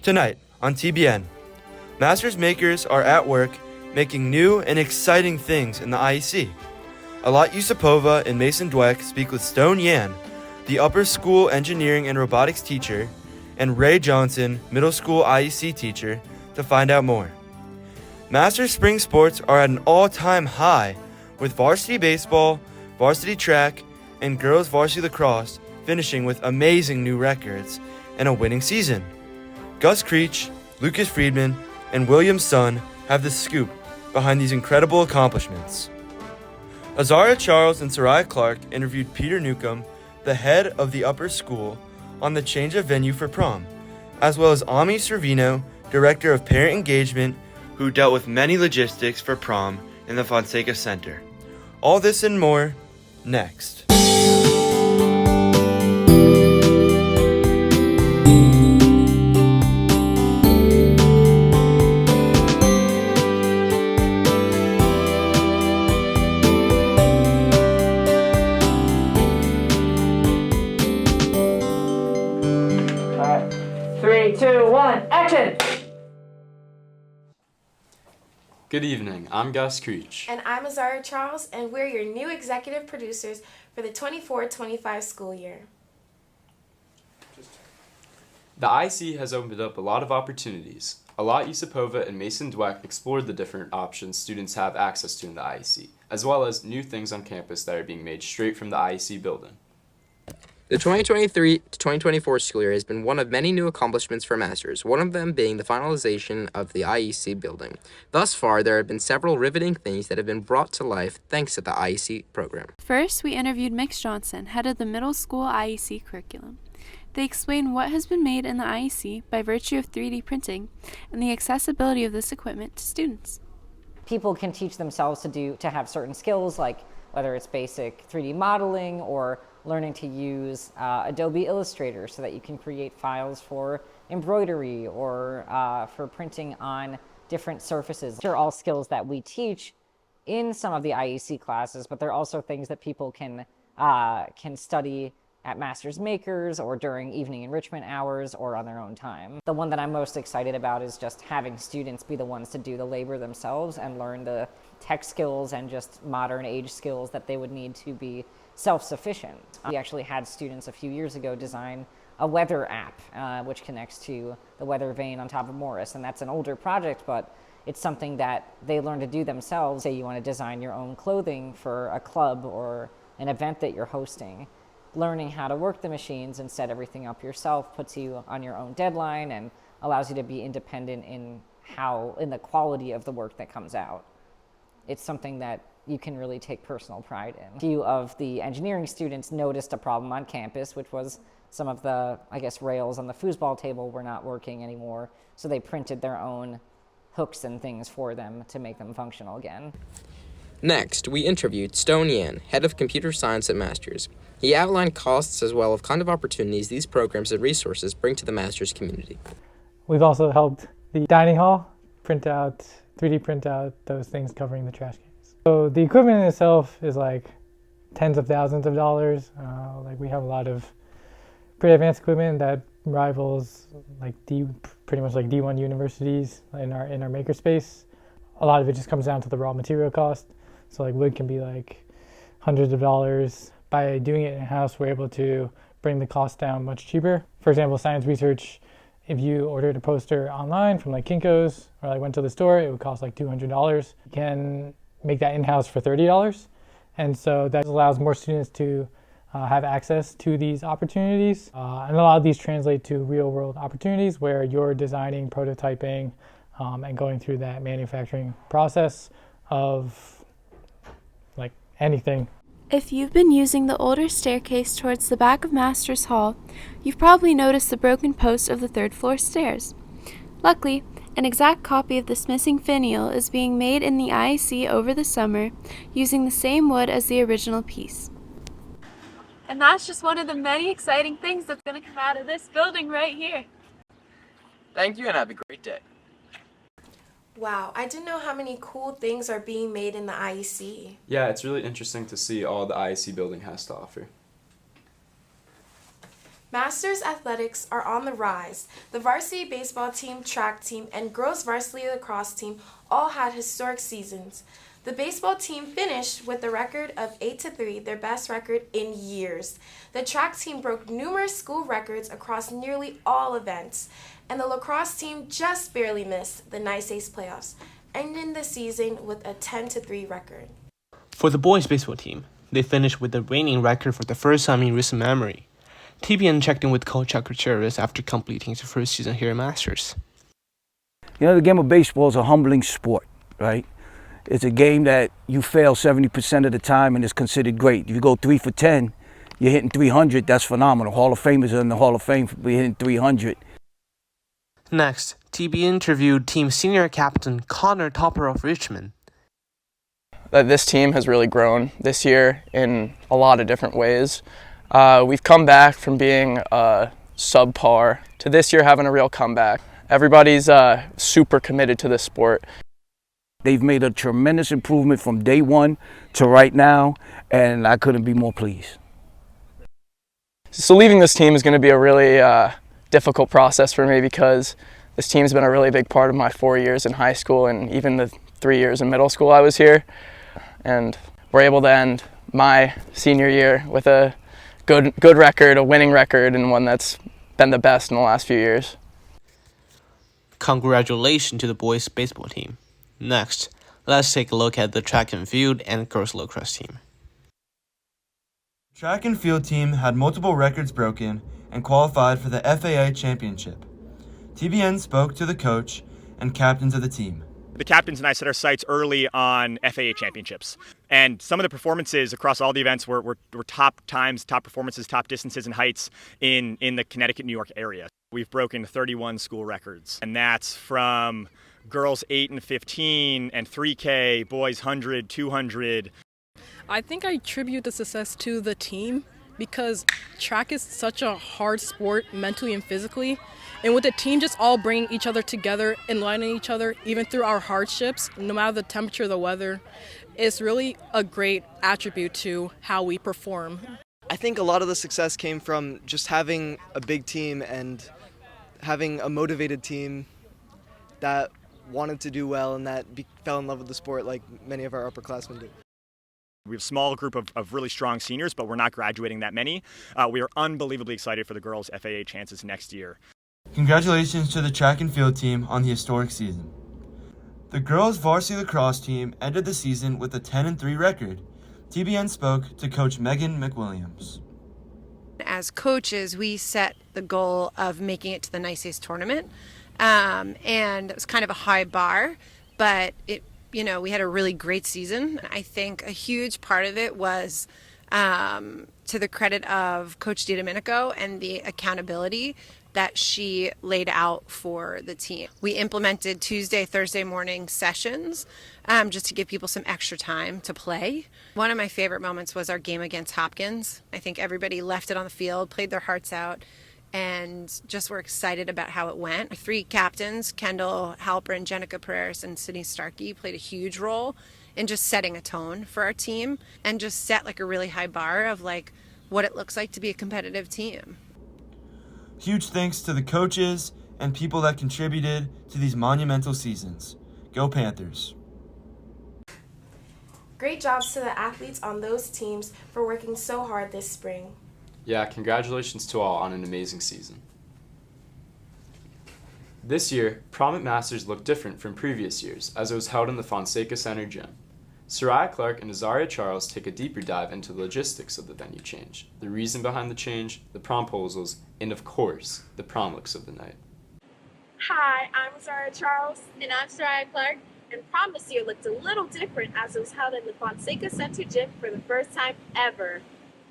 Tonight on TBN, Masters makers are at work making new and exciting things in the IEC. Alat Yusupova and Mason Dweck speak with Stone Yan, the upper school engineering and robotics teacher, and Ray Johnson, middle school IEC teacher, to find out more. Masters spring sports are at an all-time high, with Varsity Baseball, Varsity Track, and girls Varsity Lacrosse finishing with amazing new records and a winning season. Gus Creech, Lucas Friedman, and William Sun have the scoop behind these incredible accomplishments. Azara Charles and Soraya Clark interviewed Peter Newcomb, the head of the upper school, on the change of venue for prom, as well as Ami Servino, director of parent engagement, who dealt with many logistics for prom in the Fonseca Center. All this and more, next. Three, two, one, action! Good evening, I'm Gus Creech. And I'm Azara Charles, and we're your new executive producers for the 24-25 school year. The IEC has opened up a lot of opportunities. Alat Yusupova and Mason Dweck explored the different options students have access to in the IEC, as well as new things on campus that are being made straight from the IEC building. The 2023 to 2024 school year has been one of many new accomplishments for Masters, one of them being the finalization of the IEC building. Thus far, there have been several riveting things that have been brought to life thanks to the IEC program. First, we interviewed Mix Johnson, head of the middle school IEC curriculum. They explained what has been made in the IEC by virtue of 3D printing and the accessibility of this equipment to students. People can teach themselves to have certain skills, like whether it's basic 3D modeling or learning to use Adobe Illustrator so that you can create files for embroidery or for printing on different surfaces. These are all skills that we teach in some of the IEC classes, but they're also things that people can study at Masters Makers or during evening enrichment hours or on their own time. The one that I'm most excited about is just having students be the ones to do the labor themselves and learn the tech skills and just modern age skills that they would need to be self-sufficient. We actually had students a few years ago design a weather app which connects to the weather vane on top of Morris, and that's an older project, but it's something that they learn to do themselves. Say you want to design your own clothing for a club or an event that you're hosting. Learning how to work the machines and set everything up yourself puts you on your own deadline and allows you to be independent in the quality of the work that comes out. It's something that you can really take personal pride in. A few of the engineering students noticed a problem on campus, which was some of the, rails on the foosball table were not working anymore, so they printed their own hooks and things for them to make them functional again. Next, we interviewed Stone Yan, head of computer science at Masters. He outlined costs as well as kind of opportunities these programs and resources bring to the Masters community. We've also helped the dining hall 3D print out those things covering the trash cans. So the equipment in itself is like tens of thousands of dollars. We have a lot of pretty advanced equipment that rivals pretty much like D1 universities in our makerspace. A lot of it just comes down to the raw material cost. So wood can be hundreds of dollars. By doing it in-house, we're able to bring the cost down much cheaper. For example, science research, if you ordered a poster online from Kinko's or went to the store, it would cost $200. You can make that in-house for $30. And so that allows more students to have access to these opportunities. And a lot of these translate to real-world opportunities where you're designing, prototyping, and going through that manufacturing process of anything. If you've been using the older staircase towards the back of Masters Hall, you've probably noticed the broken post of the third floor stairs. Luckily, an exact copy of this missing finial is being made in the IEC over the summer using the same wood as the original piece. And that's just one of the many exciting things that's going to come out of this building right here. Thank you and have a great day. Wow, I didn't know how many cool things are being made in the IEC. Yeah, it's really interesting to see all the IEC building has to offer. Masters athletics are on the rise. The varsity baseball team, track team, and girls varsity lacrosse team all had historic seasons. The baseball team finished with a record of 8-3, their best record in years. The track team broke numerous school records across nearly all events, and the lacrosse team just barely missed the Nice Ace playoffs, ending the season with a 10-3 record. For the boys baseball team, they finished with the reigning record for the first time in recent memory. TBN checked in with Coach Chuck Gutierrez after completing his first season here at Masters. You know, the game of baseball is a humbling sport, right? It's a game that you fail 70% of the time and it's considered great. If you go 3 for 10, you're hitting 300, that's phenomenal. Hall of Famers are in the Hall of Fame for hitting 300. Next, TB interviewed team senior captain Connor Topper of Richmond. This team has really grown this year in a lot of different ways. We've come back from being subpar to this year having a real comeback. Everybody's super committed to this sport. They've made a tremendous improvement from day one to right now, and I couldn't be more pleased. So leaving this team is going to be a really difficult process for me because this team's been a really big part of my 4 years in high school and even the 3 years in middle school I was here. And we're able to end my senior year with a good record, a winning record, and one that's been the best in the last few years. Congratulations to the boys baseball team. Next, let's take a look at the track and field and girls lacrosse team. The track and field team had multiple records broken and qualified for the FAA championship. TBN spoke to the coach and captains of the team. The captains and I set our sights early on FAA championships, and some of the performances across all the events were top times, top performances, top distances and heights in the Connecticut, New York area. We've broken 31 school records, and that's from girls 8 and 15 and 3K, boys 100, 200. I think I attribute the success to the team because track is such a hard sport mentally and physically. And with the team just all bringing each other together, enlightening each other, even through our hardships, no matter the temperature, the weather, it's really a great attribute to how we perform. I think a lot of the success came from just having a big team and having a motivated team that wanted to do well and that fell in love with the sport like many of our upperclassmen do. We have a small group of really strong seniors, but we're not graduating that many. We are unbelievably excited for the girls' FAA chances next year. Congratulations to the track and field team on the historic season. The girls' varsity lacrosse team ended the season with a 10-3 record. TBN spoke to Coach Megan McWilliams. As coaches, we set the goal of making it to the Nice Ace tournament, and it was kind of a high bar, but we had a really great season. I think a huge part of it was to the credit of Coach DiDomenico and the accountability that she laid out for the team. We implemented Tuesday, Thursday morning sessions just to give people some extra time to play. One of my favorite moments was our game against Hopkins. I think everybody left it on the field, played their hearts out, and just were excited about how it went. Our 3 captains, Kendall Halpern, Jenica Pereira, and Sydney Starkey, played a huge role in just setting a tone for our team and just set like a really high bar of like what it looks like to be a competitive team. Huge thanks to the coaches and people that contributed to these monumental seasons. Go Panthers! Great jobs to the athletes on those teams for working so hard this spring. Yeah, congratulations to all on an amazing season. This year, Prom at Masters looked different from previous years as it was held in the Fonseca Center gym. Soraya Clark and Azaria Charles take a deeper dive into the logistics of the venue change, the reason behind the change, the promposals, and of course, the prom looks of the night. Hi, I'm Azaria Charles. And I'm Soraya Clark. And prom this year looked a little different as it was held in the Fonseca Center gym for the first time ever.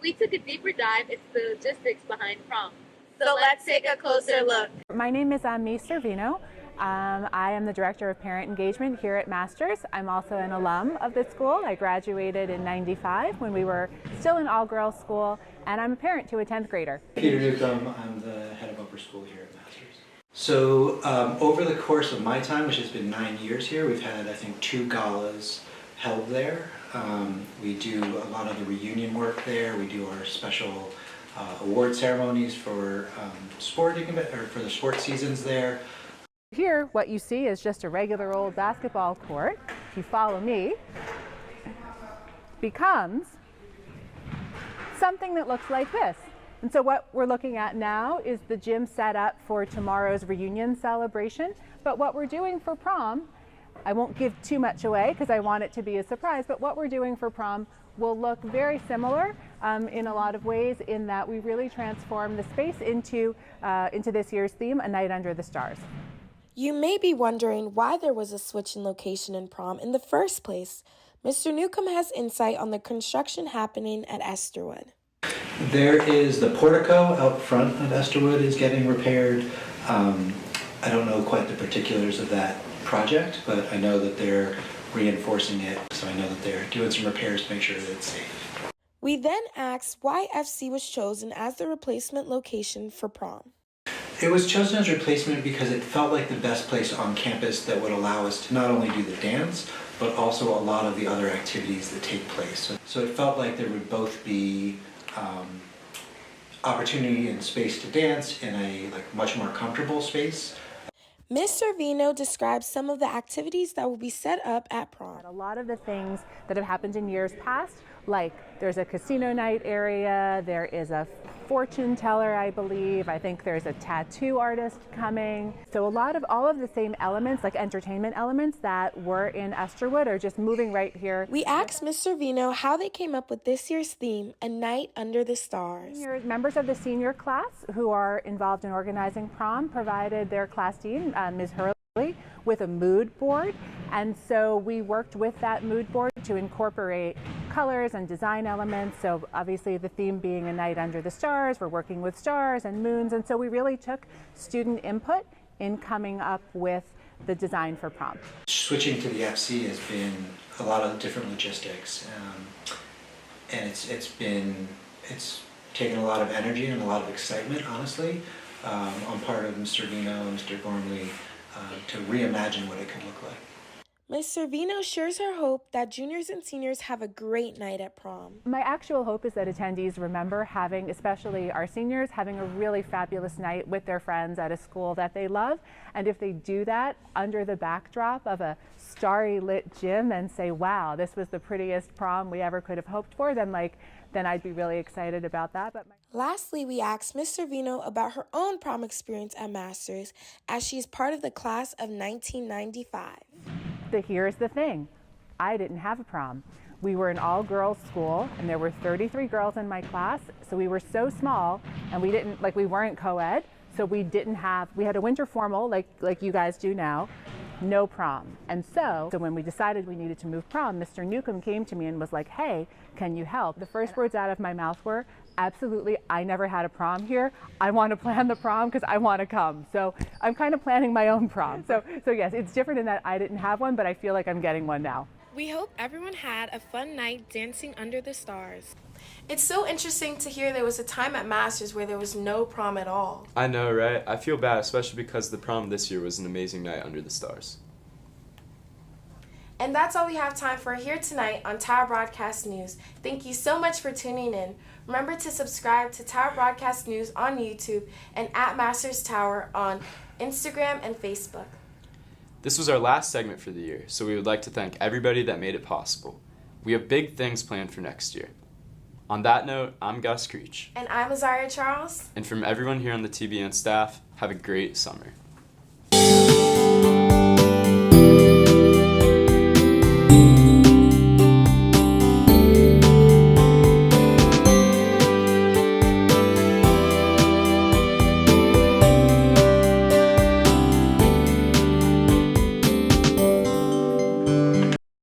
We took a deeper dive into the logistics behind prom. So let's take a closer look. My name is Amy Servino. I am the Director of Parent Engagement here at Masters. I'm also an alum of the school. I graduated in '95 when we were still an all-girls school, and I'm a parent to a 10th grader. Peter Newcomb, I'm the head of upper school here at Masters. So over the course of my time, which has been 9 years here, we've had, I think, 2 galas held there. We do a lot of the reunion work there. We do our special award ceremonies for for the sports seasons there. Here, what you see is just a regular old basketball court. If you follow me, becomes something that looks like this. And so what we're looking at now is the gym set up for tomorrow's reunion celebration. But what we're doing for prom, I won't give too much away because I want it to be a surprise, but what we're doing for prom will look very similar in a lot of ways, in that we really transform the space into this year's theme, A Night Under the Stars. You may be wondering why there was a switch in location in prom in the first place. Mr. Newcomb has insight on the construction happening at Esterwood. There is the portico out front of Esterwood is getting repaired. I don't know quite the particulars of that project, but I know that they're reinforcing it, so I know that they're doing some repairs to make sure that it's safe. We then asked why FC was chosen as the replacement location for prom. It was chosen as replacement because it felt like the best place on campus that would allow us to not only do the dance, but also a lot of the other activities that take place. So it felt like there would both be opportunity and space to dance in a much more comfortable space. Ms. Servino describes some of the activities that will be set up at prom. A lot of the things that have happened in years past, like there's a casino night area, there is a fortune teller, I believe. I think there's a tattoo artist coming. So all of the same elements, like entertainment elements that were in Esterwood, are just moving right here. We asked Ms. Servino how they came up with this year's theme, A Night Under the Stars. Members of the senior class who are involved in organizing prom provided their class dean, Ms. Hurley, with a mood board. And so we worked with that mood board to incorporate colors and design elements. So obviously the theme being A Night Under the Stars, we're working with stars and moons. And so we really took student input in coming up with the design for prom. Switching to the FC has been a lot of different logistics. And it's taken a lot of energy and a lot of excitement, honestly, on part of Mr. Vino and Mr. Gormley to reimagine what it could look like. Ms. Servino shares her hope that juniors and seniors have a great night at prom. My actual hope is that attendees remember having, especially our seniors, having a really fabulous night with their friends at a school that they love. And if they do that under the backdrop of a starry lit gym and say, wow, this was the prettiest prom we ever could have hoped for, then I'd be really excited about that. Lastly, we asked Ms. Servino about her own prom experience at Masters, as she is part of the class of 1995. Here's the thing, I didn't have a prom. We were an all-girls school, and there were 33 girls in my class, so we were so small, and we weren't co-ed, so we had a winter formal like you guys do now, no prom. And so when we decided we needed to move prom, Mr. Newcomb came to me and was like, hey, can you help? The first words out of my mouth were, absolutely, I never had a prom here. I want to plan the prom because I want to come. So I'm kind of planning my own prom. So yes, it's different in that I didn't have one, but I feel like I'm getting one now. We hope everyone had a fun night dancing under the stars. It's so interesting to hear there was a time at Masters where there was no prom at all. I know, right? I feel bad, especially because the prom this year was an amazing night under the stars. And that's all we have time for here tonight on Tower Broadcast News. Thank you so much for tuning in. Remember to subscribe to Tower Broadcast News on YouTube and at Masters Tower on Instagram and Facebook. This was our last segment for the year, so we would like to thank everybody that made it possible. We have big things planned for next year. On that note, I'm Gus Creech. And I'm Azaria Charles. And from everyone here on the TBN staff, have a great summer.